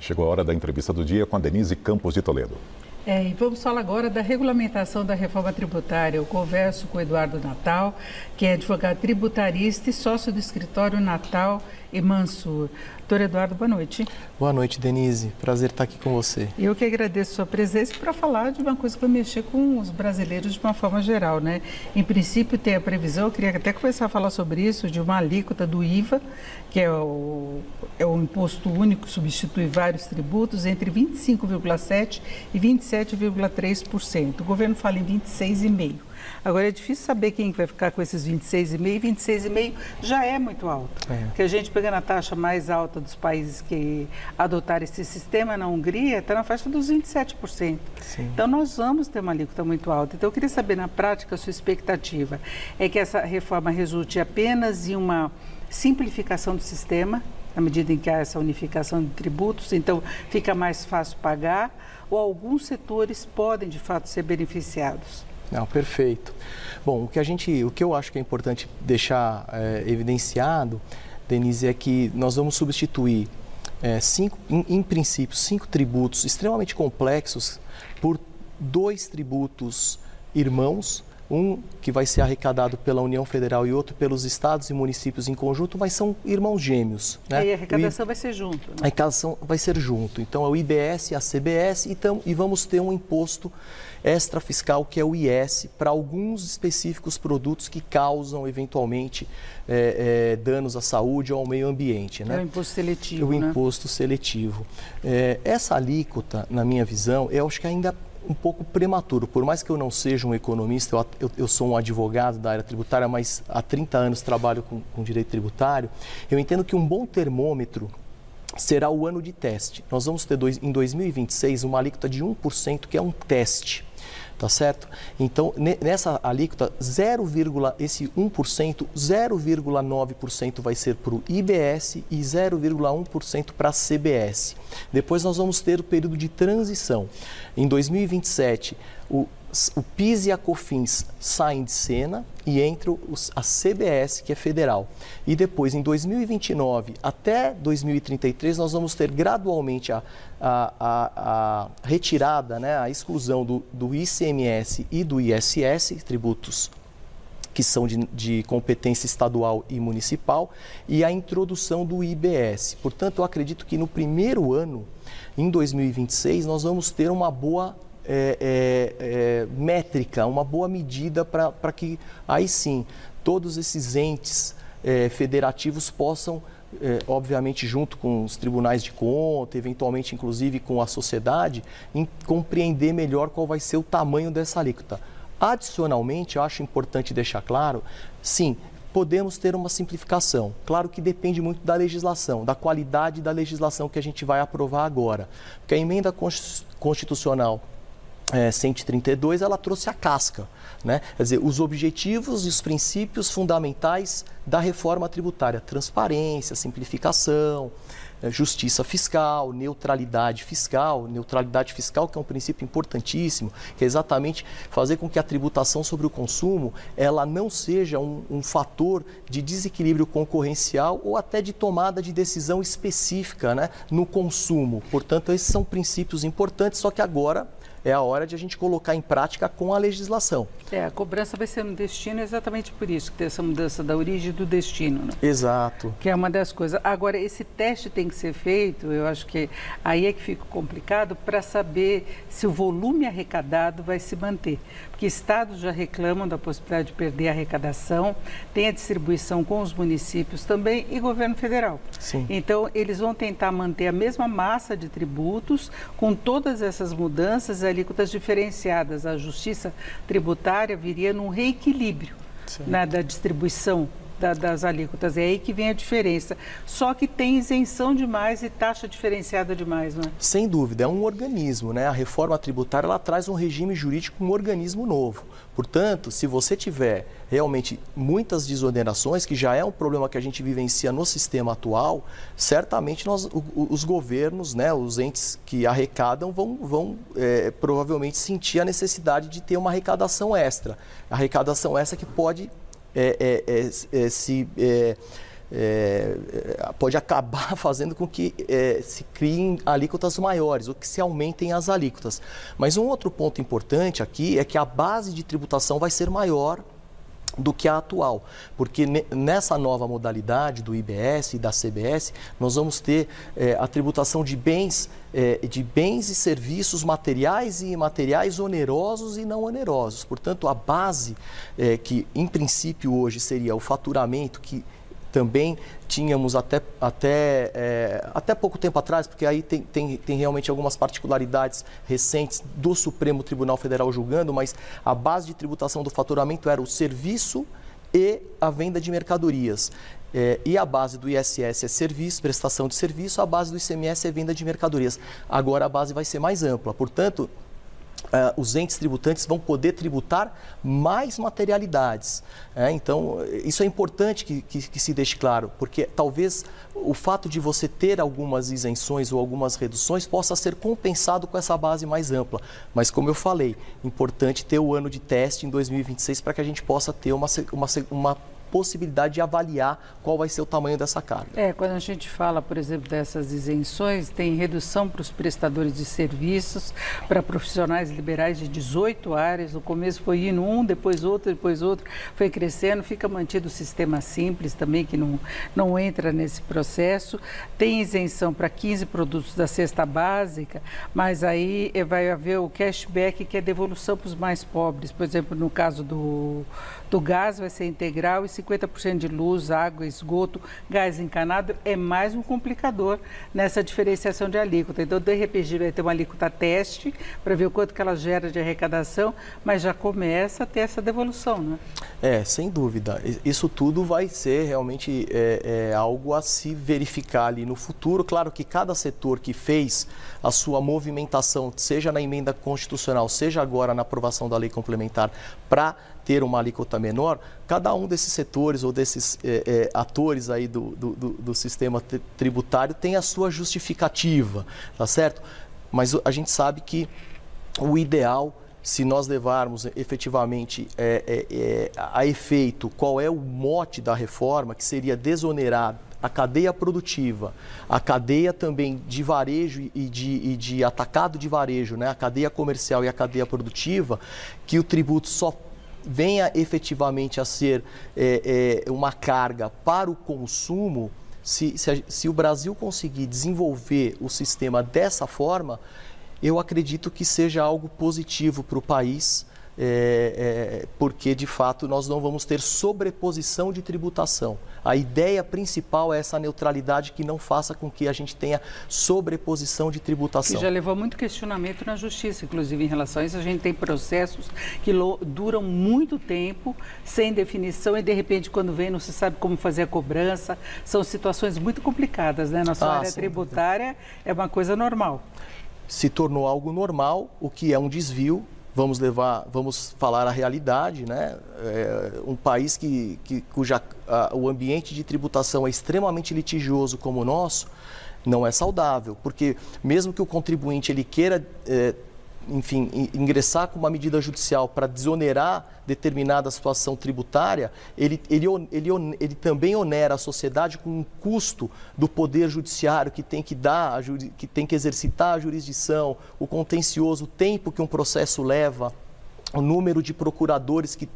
Chegou a hora da entrevista do dia com a Denise Campos de Toledo. E vamos falar agora da regulamentação da reforma tributária. Eu converso com o Eduardo Natal, que é advogado tributarista e sócio do escritório Natal e Mansur. Doutor Eduardo, boa noite. Boa noite, Denise. Prazer estar aqui com você. Eu que agradeço a sua presença para falar de uma coisa que vai mexer com os brasileiros de uma forma geral, né? Em princípio, tem a previsão, eu queria até começar a falar sobre isso, de uma alíquota do IVA, que é o imposto único, substitui vários tributos, entre 25,7% e 27,3%. O governo fala em 26,5%. Agora, é difícil saber quem vai ficar com esses 26,5%. 26,5% já é muito alto. Porque a gente, pegando a taxa mais alta dos países que adotaram esse sistema, na Hungria, está na faixa dos 27%. Sim. Então, nós vamos ter uma alíquota muito alta. Então, eu queria saber, na prática, a sua expectativa é que essa reforma resulte apenas em uma simplificação do sistema, na medida em que há essa unificação de tributos, então fica mais fácil pagar, ou alguns setores podem, de fato, ser beneficiados? Não, perfeito. Bom, o que eu acho que é importante deixar evidenciado, Denise, é que nós vamos substituir, em princípio, 5 tributos extremamente complexos por 2 tributos irmãos, um que vai ser arrecadado pela União Federal e outro pelos estados e municípios em conjunto, mas são irmãos gêmeos. Né? E a arrecadação vai ser junto. Né? A arrecadação vai ser junto. Então, é o IBS e a CBS, e vamos ter um imposto extrafiscal, que é o IS, para alguns específicos produtos que causam, eventualmente, danos à saúde ou ao meio ambiente. Né? É o imposto seletivo. O imposto seletivo. Essa alíquota, na minha visão, eu acho que ainda um pouco prematuro. Por mais que eu não seja um economista, eu sou um advogado da área tributária, mas há 30 anos trabalho com direito tributário, eu entendo que um bom termômetro será o ano de teste. Nós vamos ter em 2026 uma alíquota de 1%, que é um teste. Tá certo? Então, nessa alíquota, esse 1%, 0,9% vai ser para o IBS e 0,1% para a CBS. Depois nós vamos ter o período de transição. Em 2027, o PIS e a COFINS saem de cena e entra a CBS, que é federal. E depois, em 2029 até 2033, nós vamos ter gradualmente a retirada, né, a exclusão do ICMS e do ISS, tributos que são de competência estadual e municipal, e a introdução do IBS. Portanto, eu acredito que no primeiro ano, em 2026, nós vamos ter uma boa métrica, uma boa medida para que aí sim todos esses entes federativos possam, obviamente junto com os tribunais de conta, eventualmente inclusive com a sociedade, compreender melhor qual vai ser o tamanho dessa alíquota. Adicionalmente, eu acho importante deixar claro, sim, podemos ter uma simplificação. Claro que depende muito da legislação, da qualidade da legislação que a gente vai aprovar agora. Porque a emenda constitucional 132, ela trouxe a casca, né? Quer dizer, os objetivos e os princípios fundamentais da reforma tributária: transparência, simplificação, justiça fiscal, neutralidade fiscal. Neutralidade fiscal, que é um princípio importantíssimo, que é exatamente fazer com que a tributação sobre o consumo ela não seja um fator de desequilíbrio concorrencial ou até de tomada de decisão específica, né, no consumo. Portanto, esses são princípios importantes, só que agora é a hora de a gente colocar em prática com a legislação. A cobrança vai ser no destino exatamente por isso, que tem essa mudança da origem e do destino, né? Exato. Que é uma das coisas. Agora, esse teste tem que ser feito, eu acho que aí é que fica complicado, para saber se o volume arrecadado vai se manter. Porque estados já reclamam da possibilidade de perder a arrecadação, tem a distribuição com os municípios também e governo federal. Sim. Então, eles vão tentar manter a mesma massa de tributos, com todas essas mudanças, alíquotas diferenciadas. A justiça tributária viria num reequilíbrio, né, da distribuição das alíquotas. É aí que vem a diferença. Só que tem isenção demais e taxa diferenciada demais, não é? Sem dúvida, é um organismo, né? A reforma tributária ela traz um regime jurídico, um organismo novo. Portanto, se você tiver realmente muitas desonerações, que já é um problema que a gente vivencia no sistema atual, certamente os governos, né, os entes que arrecadam vão provavelmente sentir a necessidade de ter uma arrecadação extra. Arrecadação essa que pode pode acabar fazendo com que se criem alíquotas maiores, ou que se aumentem as alíquotas. Mas um outro ponto importante aqui é que a base de tributação vai ser maior do que a atual, porque nessa nova modalidade do IBS e da CBS, nós vamos ter a tributação de bens e serviços materiais e imateriais onerosos e não onerosos. Portanto, a base que em princípio hoje seria o faturamento, que também tínhamos até pouco tempo atrás, porque aí tem realmente algumas particularidades recentes do Supremo Tribunal Federal julgando, mas a base de tributação do faturamento era o serviço e a venda de mercadorias. E a base do ISS é serviço, prestação de serviço, a base do ICMS é venda de mercadorias. Agora a base vai ser mais ampla, portanto, os entes tributantes vão poder tributar mais materialidades. Então, isso é importante que se deixe claro, porque talvez o fato de você ter algumas isenções ou algumas reduções possa ser compensado com essa base mais ampla. Mas, como eu falei, importante ter o ano de teste em 2026 para que a gente possa ter uma possibilidade de avaliar qual vai ser o tamanho dessa carga. Quando a gente fala, por exemplo, dessas isenções, tem redução para os prestadores de serviços, para profissionais liberais de 18 áreas, no começo foi indo um, depois outro, foi crescendo, fica mantido o sistema simples também, que não entra nesse processo, tem isenção para 15 produtos da cesta básica, mas aí vai haver o cashback, que é devolução para os mais pobres, por exemplo, no caso do gás vai ser integral e 50% de luz, água, esgoto, gás encanado é mais um complicador nessa diferenciação de alíquota. Então, de repente, vai ter uma alíquota teste para ver o quanto que ela gera de arrecadação, mas já começa a ter essa devolução, né? Sem dúvida. Isso tudo vai ser realmente algo a se verificar ali no futuro. Claro que cada setor que fez a sua movimentação, seja na emenda constitucional, seja agora na aprovação da lei complementar, para ter uma alíquota menor, cada um desses setores ou desses atores aí do sistema tributário tem a sua justificativa, tá certo? Mas a gente sabe que o ideal, se nós levarmos efetivamente a efeito qual é o mote da reforma, que seria desonerar a cadeia produtiva, a cadeia também de varejo e de atacado de varejo, né? A cadeia comercial e a cadeia produtiva, que o tributo só venha efetivamente a ser uma carga para o consumo. Se o Brasil conseguir desenvolver o sistema dessa forma, eu acredito que seja algo positivo para o país, porque de fato nós não vamos ter sobreposição de tributação. A ideia principal é essa neutralidade que não faça com que a gente tenha sobreposição de tributação. Que já levou muito questionamento na justiça, inclusive em relação a isso. A gente tem processos que duram muito tempo, sem definição, e de repente quando vem não se sabe como fazer a cobrança. São situações muito complicadas, né? Na sua área tributária é uma coisa normal. Se tornou algo normal, o que é um desvio. Vamos falar a realidade, né? Um país o ambiente de tributação é extremamente litigioso como o nosso, não é saudável, porque mesmo que o contribuinte ele queira, ingressar com uma medida judicial para desonerar determinada situação tributária, ele também onera a sociedade com um custo do poder judiciário que tem que exercitar a jurisdição, o contencioso, o tempo que um processo leva, o número de procuradores que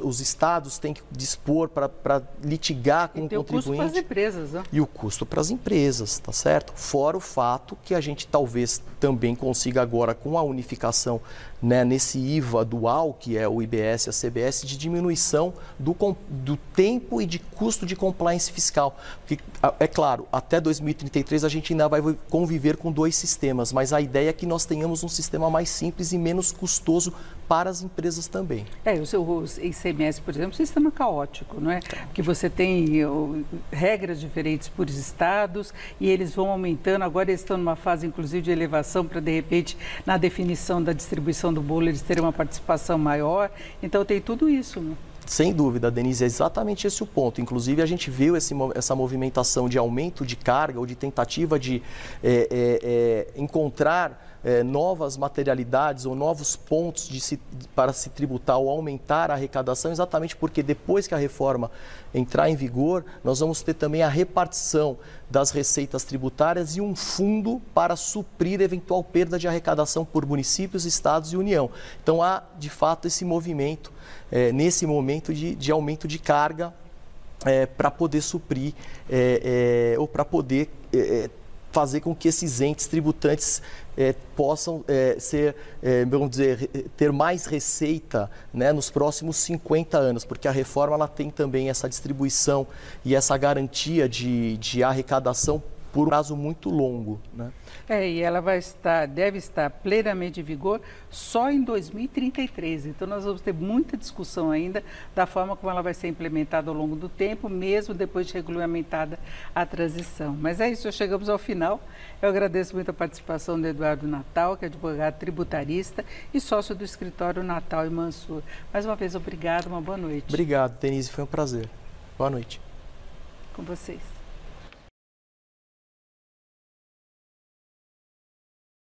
os estados têm que dispor para litigar com o contribuinte. E o custo para as empresas, né? E o custo para as empresas, tá certo? Fora o fato que a gente talvez também consiga agora, com a unificação, né, nesse IVA dual, que é o IBS e a CBS, de diminuição do tempo e de custo de compliance fiscal. Porque, é claro, até 2033 a gente ainda vai conviver com 2 sistemas, mas a ideia é que nós tenhamos um sistema mais simples e menos custoso para as empresas também. O ICMS, por exemplo, é um sistema caótico, não é? Porque você tem regras diferentes por estados e eles vão aumentando. Agora eles estão numa fase, inclusive, de elevação para, de repente, na definição da distribuição do bolo, eles terem uma participação maior. Então, tem tudo isso, né? Sem dúvida, Denise, é exatamente esse o ponto. Inclusive, a gente viu essa movimentação de aumento de carga ou de tentativa de encontrar novas materialidades ou novos pontos para se tributar ou aumentar a arrecadação, exatamente porque depois que a reforma entrar em vigor, nós vamos ter também a repartição das receitas tributárias e um fundo para suprir eventual perda de arrecadação por municípios, estados e União. Então há, de fato, esse movimento, nesse momento de aumento de carga para poder suprir ou para poder fazer com que esses entes tributantes possam vamos dizer, ter mais receita, né, nos próximos 50 anos, porque a reforma ela tem também essa distribuição e essa garantia de arrecadação por um prazo muito longo, né? E ela deve estar plenamente em vigor só em 2033. Então, nós vamos ter muita discussão ainda da forma como ela vai ser implementada ao longo do tempo, mesmo depois de regulamentada a transição. Mas é isso, já chegamos ao final. Eu agradeço muito a participação do Eduardo Natal, que é advogado tributarista e sócio do escritório Natal e Mansur. Mais uma vez, obrigado, uma boa noite. Obrigado, Denise, foi um prazer. Boa noite. Com vocês.